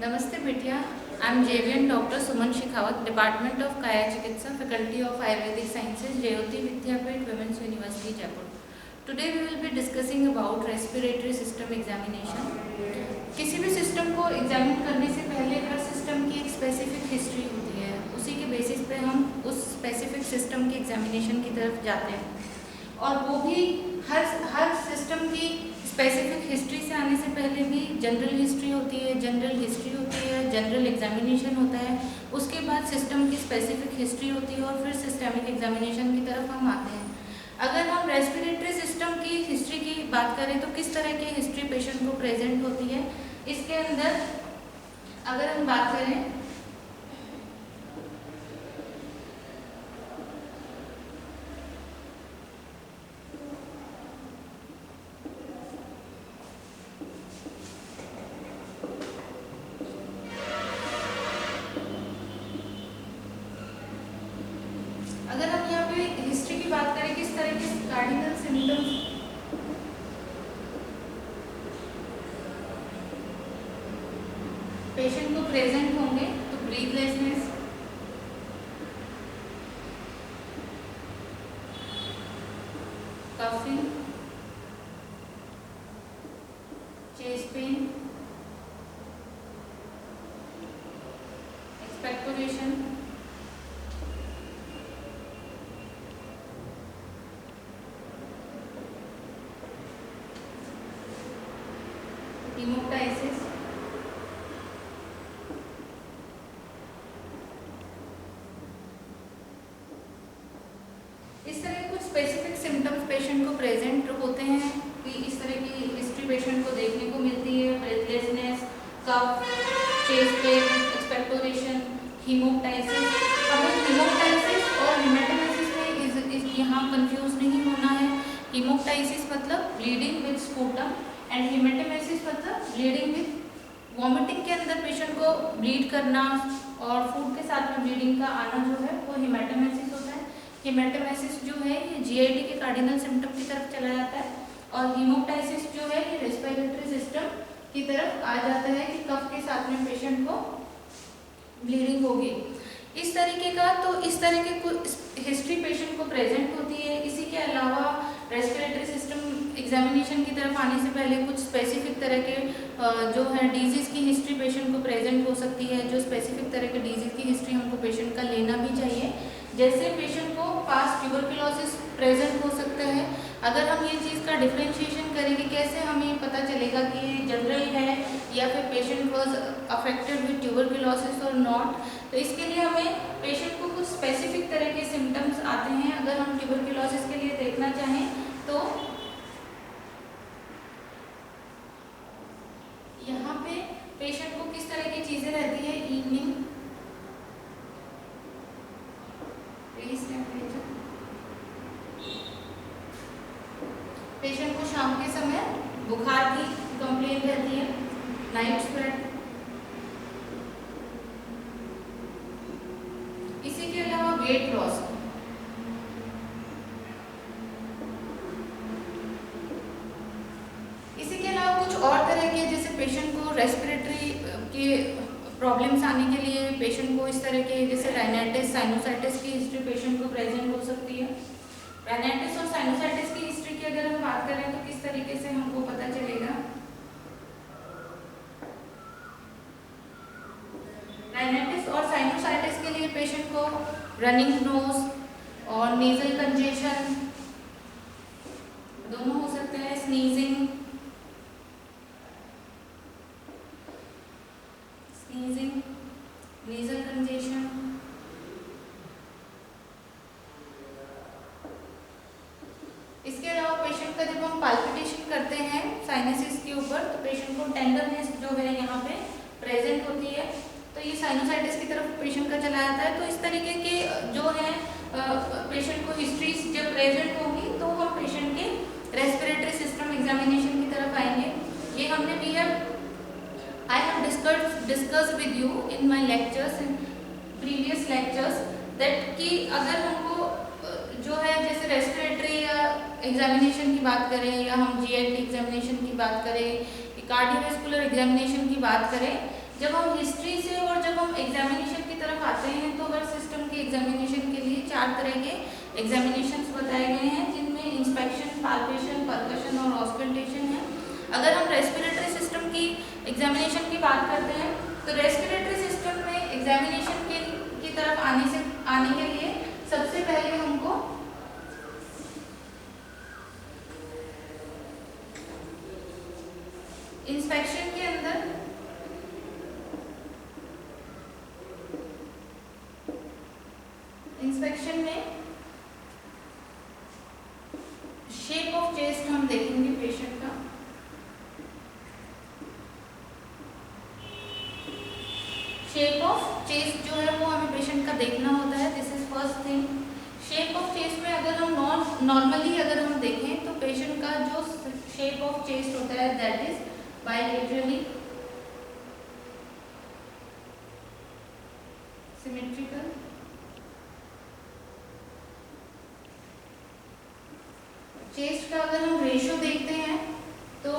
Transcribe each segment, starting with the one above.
नमस्ते बिटिया, I am जेवियन doctor Suman Shekhawat, department of Kaya Chikitsa, faculty of ayurvedic sciences, Jayoti Vidyapeeth, women's university Jaipur. Today we will be discussing about respiratory system examination. किसी भी system को examine करने से पहले हर सिस्टम की एक स्पेसिफिक हिस्ट्री होती है. उसी के बेसिस पे हम उस स्पेसिफिक सिस्टम की एग्जामिनेशन की तरफ जाते हैं, और वो भी हर सिस्टम की स्पेसिफिक हिस्ट्री से आने से पहले भी जनरल हिस्ट्री होती है, जनरल हिस्ट्री होती है, जनरल एग्जामिनेशन होता है. उसके बाद सिस्टम की स्पेसिफिक हिस्ट्री होती है और फिर सिस्टमिक एग्जामिनेशन की तरफ हम आते हैं. अगर हम रेस्पिरेटरी सिस्टम की हिस्ट्री की बात करें तो किस तरह की हिस्ट्री पेशेंट को प्रेजेंट होती है, इसके अंदर अगर हम बात करें किस तरह के कार्डिनल सिम्टम्स पेशेंट को प्रेजेंट होंगे, तो breathlessness, coughing, chest pain, expectoration, haemoptysis, इस तरह कुछ स्पेसिफिक सिम्टम्स पेशेंट को प्रेजेंट होते हैं कि इस तरह की हिस्ट्री पेशेंट को देखने को मिलती है. ब्रेथलेसनेस, कफ, चेस्ट पेन, एक्सपेक्टोरेशन, हीमोप्टाइसिस. हमें हीमोप्टाइसिस और हेमेटोमेसिस में यहाँ कंफ्यूज नहीं होना है. हीमोप्टाइसिस मतलब ब्लीडिंग विद स्पूटम एंड हेमेटोमेसिस मतलब ब्लीडिंग विद वॉमिटिंग के अंदर पेशेंट को ब्लीड करना और फूड के साथ में ब्लीडिंग का आना जो है वो हेमेटोमेसिस होता है. हेमेटोमेसिस जो है ये जीआईटी के कार्डिनल सिम्टम की तरफ चला जाता है, और हीमोप्टाइसिस जो है ये रेस्पिरेटरी सिस्टम की तरफ आ जाता है कि कफ के साथ में पेशेंट को ब्लीडिंग होगी. इस तरीके का इस तरह के कुछ हिस्ट्री पेशेंट को प्रेजेंट होती है. इसी के अलावा रेस्पिरेटरी सिस्टम एग्जामिनेशन की तरफ आने से पहले कुछ स्पेसिफिक तरह के जो है डिजीज की हिस्ट्री पेशेंट को प्रेजेंट हो सकती है. जो स्पेसिफिक तरह के डिजीज की हिस्ट्री हमको पेशेंट का लेना भी चाहिए. जैसे पेशेंट को पास्ट ट्यूबरकुलोसिस प्रेजेंट हो सकता है. अगर हम ये चीज़ का डिफ्रेंशिएशन करेंगे, कैसे हमें पता चलेगा कि ये जनरल है या फिर patient was affected with tuberculosis और नॉट, तो इसके लिए हमें पेशेंट को कुछ स्पेसिफिक तरह के सिम्टम्स आते हैं. अगर हम ट्यूबरकुलोसिस के लिए देखना चाहें तो यहाँ पे पेशेंट को किस तरह की चीज़ें रहती है. इवनिंग टेम्परेचर, पेशेंट को शाम के समय बुखार की कंप्लेंट रहती है. Night sweat. इसी के अलावा वेट लॉस. इसी के अलावा कुछ और तरह के, जैसे पेशेंट को रेस्पिरेटरी के प्रॉब्लम्स आने के लिए पेशेंट को इस तरह के जैसे राइनाइटिस, साइनोसाइटिस की हिस्ट्री पेशेंट को प्रेजेंट हो सकती है. राइनाइटिस और साइनोसाइटिस की हिस्ट्री की अगर हम बात करें तो किस तरीके से हमको पता चलेगा. राइनाइटिस और साइनोसाइटिस के लिए पेशेंट को रनिंग नोज और नेजल कंजेशन दोनों हो सकते हैं. Sneezing, nasal congestion. इसके अलावा पेशेंट का जब हम पाल्पिटेशन करते हैं साइनसिस के ऊपर तो पेशेंट को टेंडरनेस जो है यहाँ पे प्रेजेंट होती है. तो ये साइनोसाइटिस की तरफ पेशेंट का चला जाता है. तो इस तरीके के जो है पेशेंट को हिस्ट्रीज जब प्रेजेंट होगी तो हम पेशेंट के रेस्पिरेटरी सिस्टम एग्जामिनेशन की तरफ आएंगे. ये हमने I have discussed with you in my lectures, in previous lectures, that कि अगर हमको जो है जैसे रेस्पिरेटरी या एग्जामिनेशन की बात करें या हम जीआईटी एग्जामिनेशन की बात करें, कार्डियोवैस्कुलर एग्जामिनेशन की बात करें, जब हम हिस्ट्री से और जब हम एग्जामिनेशन की तरफ आते हैं तो हर सिस्टम के एग्जामिनेशन के लिए 4 तरह के एग्जामिनेशंस बताए गए हैं, जिनमें इंस्पेक्शन, पाल्पेशन, परकशन और ऑस्कल्टेशन है। अगर हम रेस्पिरेटरी सिस्टम की एग्जामिनेशन की बात करते हैं तो रेस्पिरेटरी सिस्टम में एग्जामिनेशन की तरफ आने के लिए सबसे पहले हमको इंस्पेक्शन के अंदर में शेप ऑफ चेस्ट हम देखेंगे पेशेंट का। शेप ऑफ चेस्ट जो है वो हमें पेशेंट का देखना होता है, this is first thing. Shape of chest में अगर हम नॉर्मली अगर हम देखें तो पेशेंट का जो शेप ऑफ चेस्ट होता है that is bilaterally symmetrical. Chest का अगर हम रेशियो देखते हैं तो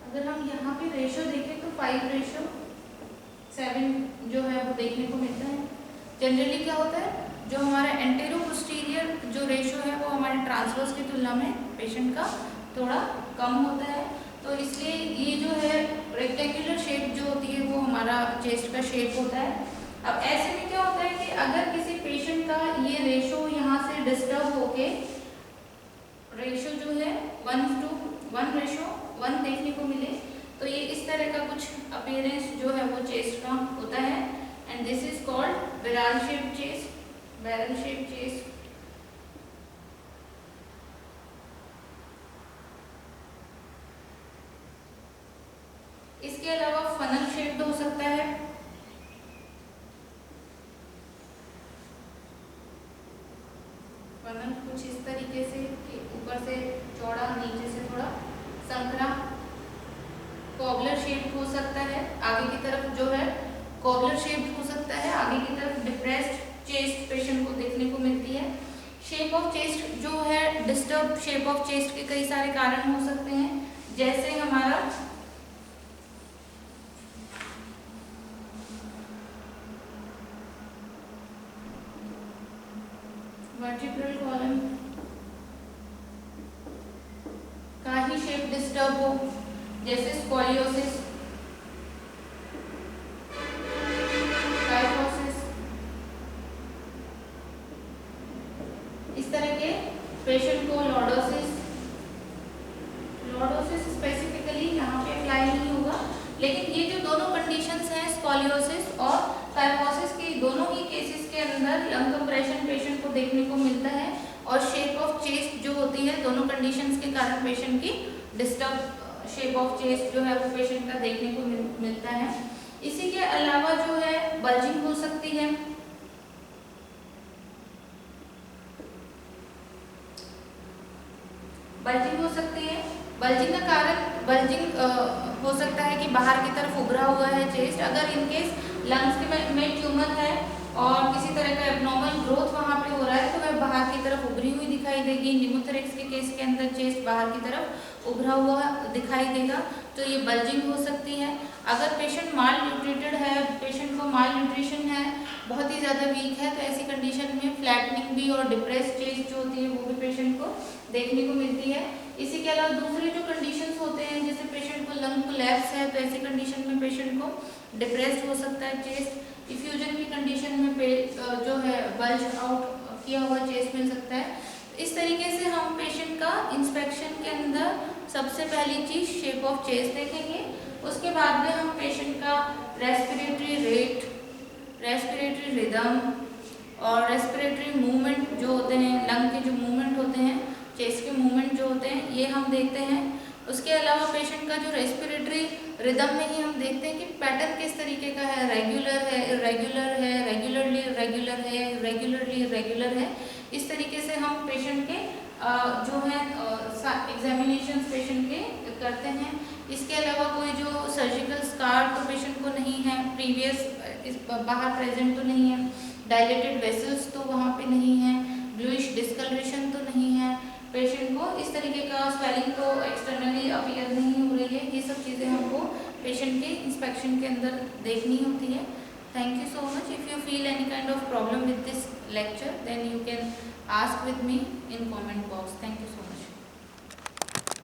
अगर हम यहाँ पे रेशियो देखें तो 5:7 जो है वो देखने को मिलता है। जनरली क्या होता है, जो हमारा एंटेरो पोस्टीरियर जो रेशियो है वो हमारे ट्रांसवर्स की तुलना में पेशेंट का थोड़ा कम होता है, तो इसलिए ये जो है रेक्टेंगुलर शेप जो होती है वो हमारा चेस्ट का शेप होता है। अब ऐसे में क्या होता है कि अगर किसी पेशेंट का ये रेशियो यहाँ से डिस्टर्ब होके रेशियो जो है 1:1 देखने को मिले तो ये इस तरह का कुछ अपीयरेंस जो है वो चेस्ट का होता है, and this is called barrel shape chest. इसके अलावा फनल शेप हो सकता है, फनल कुछ इस तरीके से ऊपर से चौड़ा नीचे से थोड़ा संकरा। कॉबलर शेप हो सकता है, आगे की तरफ जो है कॉबलर शेप हो सकता है, आगे की तरफ डिप्रेस्ड चेस्ट पेशेंट को देखने को मिलती है। शेप ऑफ चेस्ट जो है, डिस्टर्ब शेप ऑफ चेस्ट के कई सारे कारण हो सकते हैं, जैसे हमारा वर्टिब्रल कॉलम का ही शेप डिस्टर्ब हो, जैसे स्कोलियोसिस, काइफोसिस, इस तरह के पेशेंट को लॉर्डोसिस स्पेसिफिकली यहाँ पे अप्लाई नहीं होगा, लेकिन ये जो दोनों कंडीशंस हैं स्कोलियोसिस और काइफोसिस की, दोनों ही केसेस के अंदर लंग कंप्रेशन पेशेंट को देखने को मिलता है, और शेप ऑफ चेस्ट जो होती है दोनों कंडीशंस के कारण पेशेंट की डिस्टर्ब शेप ऑफ चेस्ट जो है वो पेशेंट का देखने को मिलता है। इसी के अलावा जो है बल्जिंग हो सकती है, बल्जिंग का कारण हो सकता है कि बाहर की तरफ उभरा हुआ है चेस्ट, अगर इनकेस लंग्स में ट्यूमर है और किसी तरह का एब्नॉर्मल ग्रोथ वहाँ पे हो रहा है तो वह बाहर की तरफ उभरी हुई दिखाई देगी। निमोथोरेक्स के केस के अंदर चेस्ट बाहर की तरफ उभरा हुआ दिखाई देगा, तो ये बल्जिंग हो सकती है। अगर पेशेंट माल न्यूट्रिटेड है, पेशेंट को माल न्यूट्रिशन है, बहुत ही ज़्यादा वीक है, तो ऐसी कंडीशन में फ्लैटनिंग भी और डिप्रेस चेस्ट जो होती है वो भी पेशेंट को देखने को मिलती है। इसी के अलावा दूसरे जो कंडीशंस होते हैं, जैसे पेशेंट को लंग कोलैप्स है तो ऐसी कंडीशन में पेशेंट को डिप्रेस्ड हो सकता है चेस्ट। इफ्यूजन की कंडीशन में जो है बल्ज आउट किया हुआ चेस्ट मिल सकता है। इस तरीके से हम पेशेंट का इंस्पेक्शन के अंदर सबसे पहली चीज़ शेप ऑफ चेस्ट देखेंगे, उसके बाद में हम पेशेंट का रेस्पिरेटरी रेट, रेस्पिरेटरी रिदम और रेस्पिरेटरी मूवमेंट जो होते हैं, लंग के जो मूवमेंट होते हैं, चेस्ट के मूवमेंट जो होते हैं, ये हम देखते हैं। उसके अलावा पेशेंट का जो रेस्पिरेटरी रिदम में ही हम देखते हैं कि पैटर्न किस तरीके का है, रेगुलर है, इरेगुलर है, रेगुलरली इरेगुलर है, रेगुलरली इरेगुलर है। इस तरीके से हम पेशेंट के जो है एग्जामिनेशन पेशेंट के करते हैं। इसके अलावा कोई जो सर्जिकल स्कार तो पेशेंट को नहीं है, प्रीवियस बाहर प्रेजेंट तो नहीं है, डायलेटेड वेसल्स तो वहाँ पे नहीं है, ब्लूइश डिस्कलरेशन तो नहीं है, पेशेंट को इस तरीके का स्वेलिंग तो एक्सटर्नली अपीयर नहीं हो रही है। ये सब चीज़ें हमको पेशेंट के इंस्पेक्शन के अंदर देखनी होती है। Thank you so much. If you feel any kind of problem with this lecture, then you can ask with me in comment box. Thank you so much.